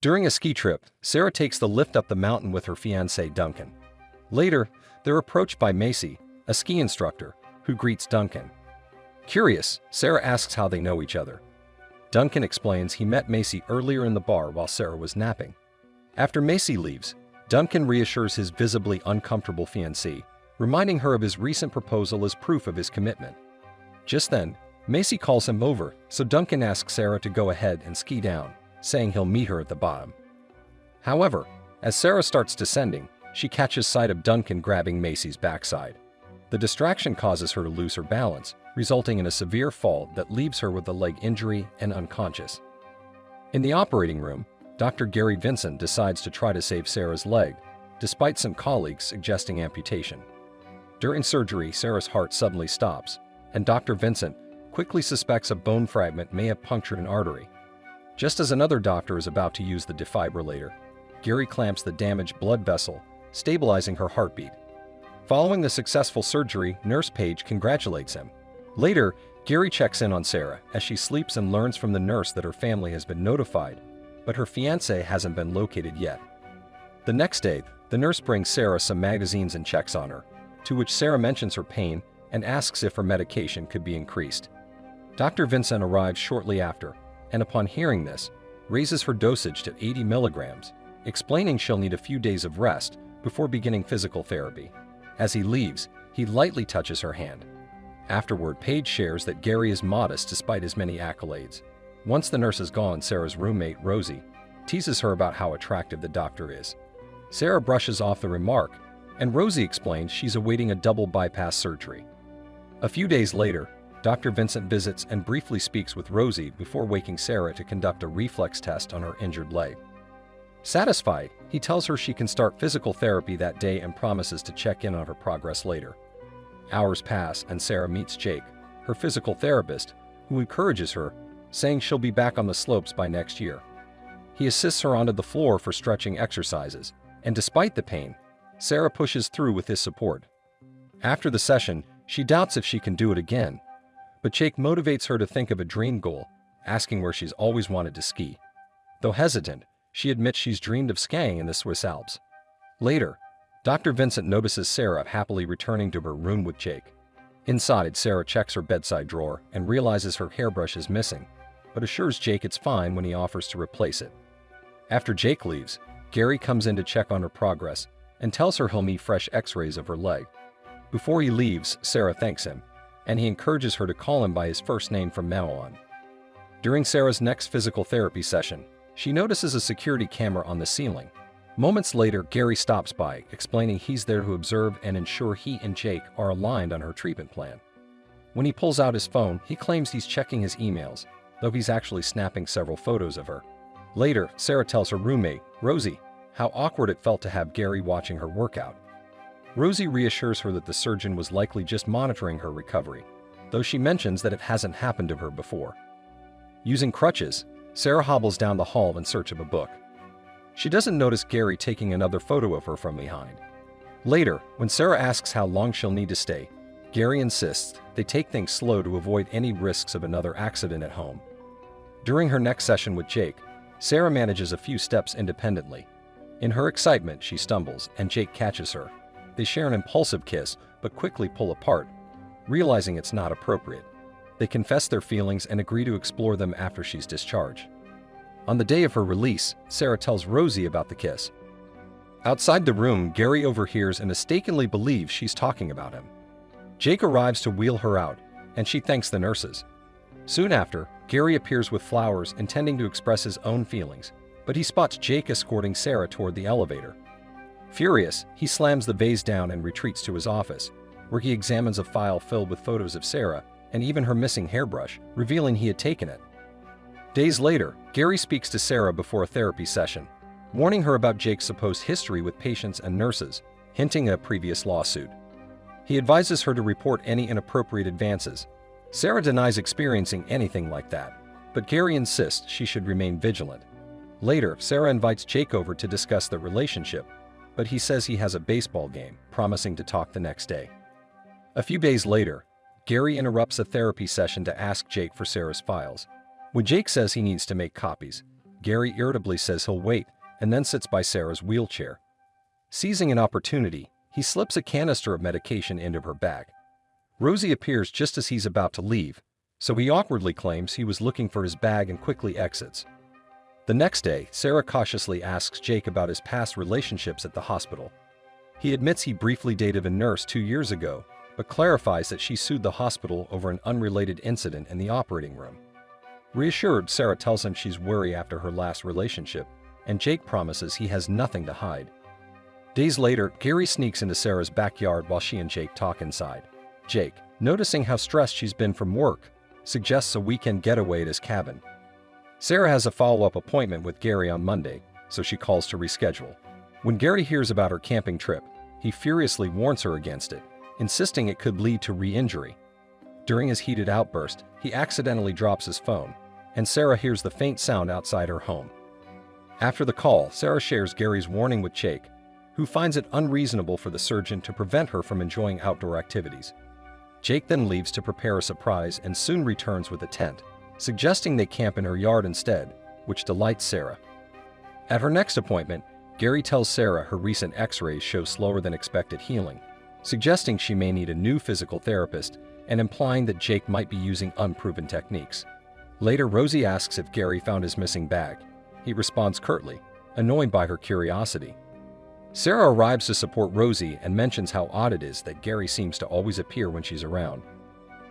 During a ski trip, Sarah takes the lift up the mountain with her fiancé Duncan. Later, they're approached by Macy, a ski instructor, who greets Duncan. Curious, Sarah asks how they know each other. Duncan explains he met Macy earlier in the bar while Sarah was napping. After Macy leaves, Duncan reassures his visibly uncomfortable fiancée, reminding her of his recent proposal as proof of his commitment. Just then, Macy calls him over, so Duncan asks Sarah to go ahead and ski down, saying he'll meet her at the bottom. However, as Sarah starts descending, she catches sight of Duncan grabbing Macy's backside. The distraction causes her to lose her balance, resulting in a severe fall that leaves her with a leg injury and unconscious. In the operating room, Dr. Gary Vincent decides to try to save Sarah's leg, despite some colleagues suggesting amputation. During surgery, Sarah's heart suddenly stops, and Dr. Vincent quickly suspects a bone fragment may have punctured an artery. Just as another doctor is about to use the defibrillator, Gary clamps the damaged blood vessel, stabilizing her heartbeat. Following the successful surgery, Nurse Paige congratulates him. Later, Gary checks in on Sarah as she sleeps and learns from the nurse that her family has been notified, but her fiancé hasn't been located yet. The next day, the nurse brings Sarah some magazines and checks on her, to which Sarah mentions her pain and asks if her medication could be increased. Dr. Vincent arrives shortly after, and upon hearing this, raises her dosage to 80 milligrams, explaining she'll need a few days of rest before beginning physical therapy. As he leaves, he lightly touches her hand. Afterward, Paige shares that Gary is modest despite his many accolades. Once the nurse is gone, Sarah's roommate, Rosie, teases her about how attractive the doctor is. Sarah brushes off the remark, and Rosie explains she's awaiting a double bypass surgery. A few days later, Dr. Vincent visits and briefly speaks with Rosie before waking Sarah to conduct a reflex test on her injured leg. Satisfied, he tells her she can start physical therapy that day and promises to check in on her progress later. Hours pass and Sarah meets Jake, her physical therapist, who encourages her, saying she'll be back on the slopes by next year. He assists her onto the floor for stretching exercises, and despite the pain, Sarah pushes through with his support. After the session, she doubts if she can do it again, but Jake motivates her to think of a dream goal, asking where she's always wanted to ski. Though hesitant, she admits she's dreamed of skiing in the Swiss Alps. Later, Dr. Vincent notices Sarah happily returning to her room with Jake. Inside, Sarah checks her bedside drawer and realizes her hairbrush is missing, but assures Jake it's fine when he offers to replace it. After Jake leaves, Gary comes in to check on her progress and tells her he'll need fresh x-rays of her leg. Before he leaves, Sarah thanks him, and he encourages her to call him by his first name from now on. During Sarah's next physical therapy session, she notices a security camera on the ceiling. Moments later, Gary stops by, explaining he's there to observe and ensure he and Jake are aligned on her treatment plan. When he pulls out his phone, he claims he's checking his emails, though he's actually snapping several photos of her. Later, Sarah tells her roommate, Rosie, how awkward it felt to have Gary watching her workout. Rosie reassures her that the surgeon was likely just monitoring her recovery, though she mentions that it hasn't happened to her before. Using crutches, Sarah hobbles down the hall in search of a book. She doesn't notice Gary taking another photo of her from behind. Later, when Sarah asks how long she'll need to stay, Gary insists they take things slow to avoid any risks of another accident at home. During her next session with Jake, Sarah manages a few steps independently. In her excitement, she stumbles, and Jake catches her. They share an impulsive kiss, but quickly pull apart, realizing it's not appropriate. They confess their feelings and agree to explore them after she's discharged. On the day of her release, Sarah tells Rosie about the kiss. Outside the room, Gary overhears and mistakenly believes she's talking about him. Jake arrives to wheel her out, and she thanks the nurses. Soon after, Gary appears with flowers intending to express his own feelings, but he spots Jake escorting Sarah toward the elevator. Furious, he slams the vase down and retreats to his office, where he examines a file filled with photos of Sarah and even her missing hairbrush, revealing he had taken it. Days later, Gary speaks to Sarah before a therapy session, warning her about Jake's supposed history with patients and nurses, hinting at a previous lawsuit. He advises her to report any inappropriate advances. Sarah denies experiencing anything like that, but Gary insists she should remain vigilant. Later, Sarah invites Jake over to discuss their relationship, but he says he has a baseball game, promising to talk the next day. A few days later, Gary interrupts a therapy session to ask Jake for Sarah's files. When Jake says he needs to make copies, Gary irritably says he'll wait and then sits by Sarah's wheelchair. Seizing an opportunity, he slips a canister of medication into her bag. Rosie appears just as he's about to leave, so he awkwardly claims he was looking for his bag and quickly exits. The next day, Sarah cautiously asks Jake about his past relationships at the hospital. He admits he briefly dated a nurse 2 years ago, but clarifies that she sued the hospital over an unrelated incident in the operating room. Reassured, Sarah tells him she's worried after her last relationship, and Jake promises he has nothing to hide. Days later, Gary sneaks into Sarah's backyard while she and Jake talk inside. Jake, noticing how stressed she's been from work, suggests a weekend getaway at his cabin. Sarah has a follow-up appointment with Gary on Monday, so she calls to reschedule. When Gary hears about her camping trip, he furiously warns her against it, insisting it could lead to re-injury. During his heated outburst, he accidentally drops his phone, and Sarah hears the faint sound outside her home. After the call, Sarah shares Gary's warning with Jake, who finds it unreasonable for the surgeon to prevent her from enjoying outdoor activities. Jake then leaves to prepare a surprise and soon returns with a tent, suggesting they camp in her yard instead, which delights Sarah. At her next appointment, Gary tells Sarah her recent x-rays show slower than expected healing, suggesting she may need a new physical therapist and implying that Jake might be using unproven techniques. Later, Rosie asks if Gary found his missing bag. He responds curtly, annoyed by her curiosity. Sarah arrives to support Rosie and mentions how odd it is that Gary seems to always appear when she's around.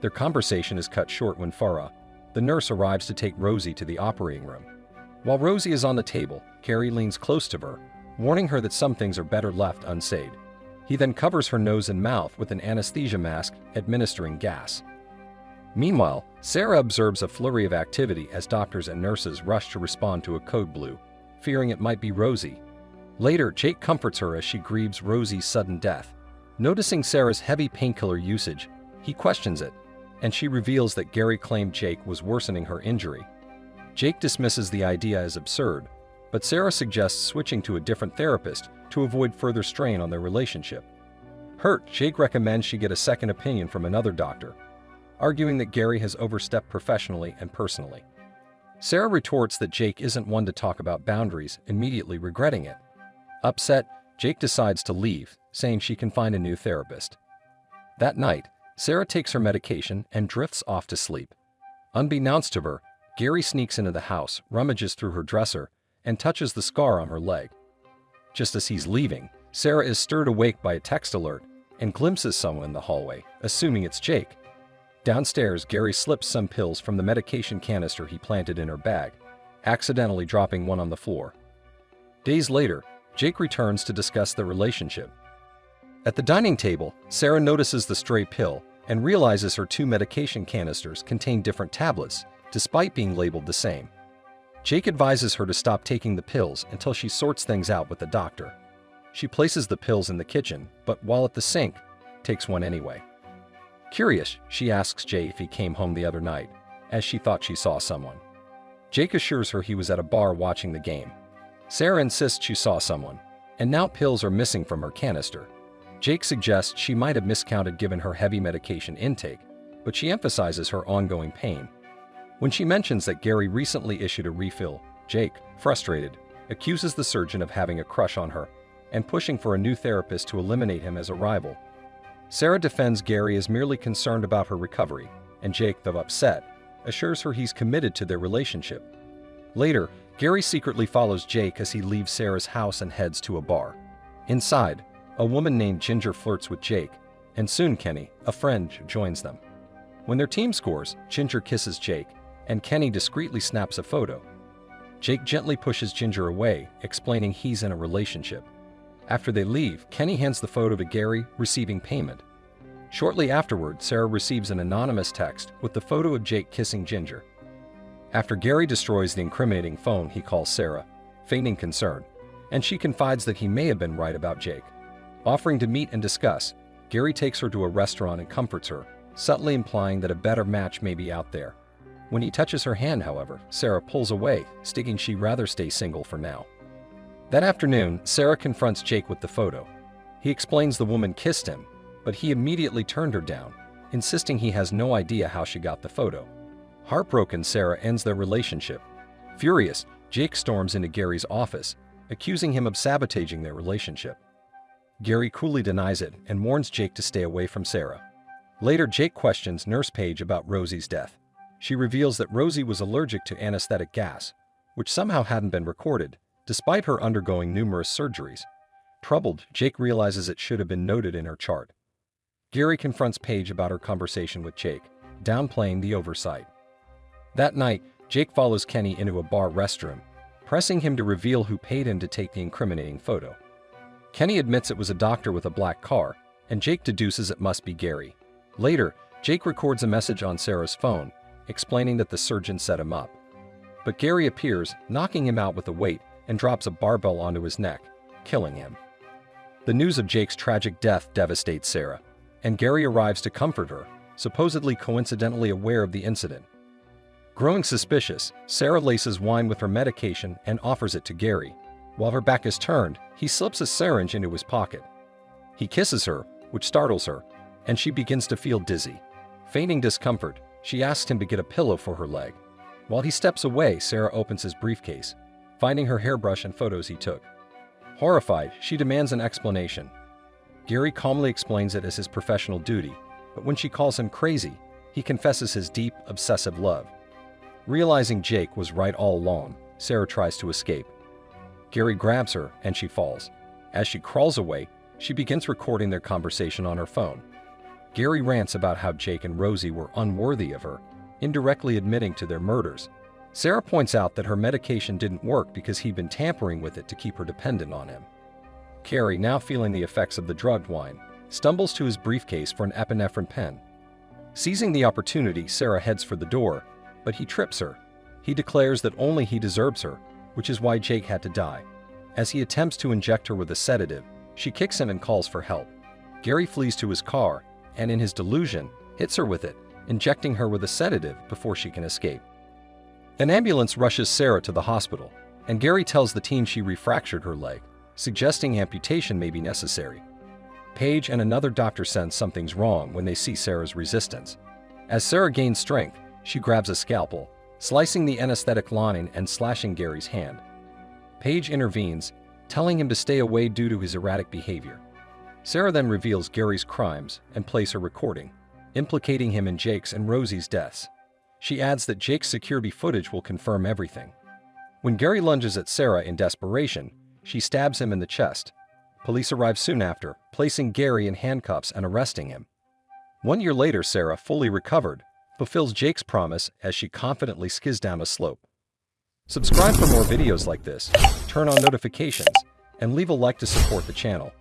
Their conversation is cut short when Farah, the nurse, arrives to take Rosie to the operating room. While Rosie is on the table, Gary leans close to her, warning her that some things are better left unsaid. He then covers her nose and mouth with an anesthesia mask, administering gas. Meanwhile, Sarah observes a flurry of activity as doctors and nurses rush to respond to a code blue, fearing it might be Rosie. Later, Jake comforts her as she grieves Rosie's sudden death. Noticing Sarah's heavy painkiller usage, he questions it, and she reveals that Gary claimed Jake was worsening her injury. Jake dismisses the idea as absurd, but Sarah suggests switching to a different therapist to avoid further strain on their relationship. Hurt, Jake recommends she get a second opinion from another doctor, arguing that Gary has overstepped professionally and personally. Sarah retorts that Jake isn't one to talk about boundaries, immediately regretting it. Upset, Jake decides to leave, saying she can find a new therapist. That night, Sarah takes her medication and drifts off to sleep. Unbeknownst to her, Gary sneaks into the house, rummages through her dresser, and touches the scar on her leg. Just as he's leaving, Sarah is stirred awake by a text alert and glimpses someone in the hallway, assuming it's Jake. Downstairs, Gary slips some pills from the medication canister he planted in her bag, accidentally dropping one on the floor. Days later, Jake returns to discuss their relationship. At the dining table, Sarah notices the stray pill and realizes her 2 medication canisters contain different tablets, despite being labeled the same. Jake advises her to stop taking the pills until she sorts things out with the doctor. She places the pills in the kitchen, but while at the sink, takes one anyway. Curious, she asks Jake if he came home the other night, as she thought she saw someone. Jake assures her he was at a bar watching the game. Sarah insists she saw someone, and now pills are missing from her canister. Jake suggests she might have miscounted given her heavy medication intake, but she emphasizes her ongoing pain. When she mentions that Gary recently issued a refill, Jake, frustrated, accuses the surgeon of having a crush on her and pushing for a new therapist to eliminate him as a rival. Sarah defends Gary as merely concerned about her recovery, and Jake, though upset, assures her he's committed to their relationship. Later, Gary secretly follows Jake as he leaves Sarah's house and heads to a bar. Inside, a woman named Ginger flirts with Jake, and soon Kenny, a friend, joins them. When their team scores, Ginger kisses Jake, and Kenny discreetly snaps a photo. Jake gently pushes Ginger away, explaining he's in a relationship. After they leave, Kenny hands the photo to Gary, receiving payment. Shortly afterward, Sarah receives an anonymous text with the photo of Jake kissing Ginger. After Gary destroys the incriminating phone, he calls Sarah, feigning concern, and she confides that he may have been right about Jake. Offering to meet and discuss, Gary takes her to a restaurant and comforts her, subtly implying that a better match may be out there. When he touches her hand, however, Sarah pulls away, stating she'd rather stay single for now. That afternoon, Sarah confronts Jake with the photo. He explains the woman kissed him, but he immediately turned her down, insisting he has no idea how she got the photo. Heartbroken, Sarah ends their relationship. Furious, Jake storms into Gary's office, accusing him of sabotaging their relationship. Gary coolly denies it and warns Jake to stay away from Sarah. Later, Jake questions Nurse Paige about Rosie's death. She reveals that Rosie was allergic to anesthetic gas, which somehow hadn't been recorded, despite her undergoing numerous surgeries. Troubled, Jake realizes it should have been noted in her chart. Gary confronts Paige about her conversation with Jake, downplaying the oversight. That night, Jake follows Kenny into a bar restroom, pressing him to reveal who paid him to take the incriminating photo. Kenny admits it was a doctor with a black car, and Jake deduces it must be Gary. Later, Jake records a message on Sarah's phone, explaining that the surgeon set him up. But Gary appears, knocking him out with a weight, and drops a barbell onto his neck, killing him. The news of Jake's tragic death devastates Sarah, and Gary arrives to comfort her, supposedly coincidentally aware of the incident. Growing suspicious, Sarah laces wine with her medication and offers it to Gary. While her back is turned, he slips a syringe into his pocket. He kisses her, which startles her, and she begins to feel dizzy. Feigning discomfort, she asks him to get a pillow for her leg. While he steps away, Sarah opens his briefcase, finding her hairbrush and photos he took. Horrified, she demands an explanation. Gary calmly explains it as his professional duty, but when she calls him crazy, he confesses his deep, obsessive love. Realizing Jake was right all along, Sarah tries to escape. Gary grabs her and she falls. As she crawls away, she begins recording their conversation on her phone. Gary rants about how Jake and Rosie were unworthy of her, indirectly admitting to their murders. Sarah points out that her medication didn't work because he'd been tampering with it to keep her dependent on him. Gary, now feeling the effects of the drugged wine, stumbles to his briefcase for an epinephrine pen. Seizing the opportunity, Sarah heads for the door, but he trips her. He declares that only he deserves her, which is why Jake had to die. As he attempts to inject her with a sedative, she kicks him and calls for help. Gary flees to his car and, in his delusion, hits her with it, injecting her with a sedative before she can escape. An ambulance rushes Sarah to the hospital, and Gary tells the team she refractured her leg, suggesting amputation may be necessary. Paige and another doctor sense something's wrong when they see Sarah's resistance. As Sarah gains strength, she grabs a scalpel, slicing the anesthetic lining and slashing Gary's hand. Paige intervenes, telling him to stay away due to his erratic behavior. Sarah then reveals Gary's crimes and plays her recording, implicating him in Jake's and Rosie's deaths. She adds that Jake's security footage will confirm everything. When Gary lunges at Sarah in desperation, she stabs him in the chest. Police arrive soon after, placing Gary in handcuffs and arresting him. 1 year later, Sarah, fully recovered, fulfills Jake's promise as she confidently skids down a slope. Subscribe for more videos like this, turn on notifications, and leave a like to support the channel.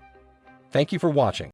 Thank you for watching.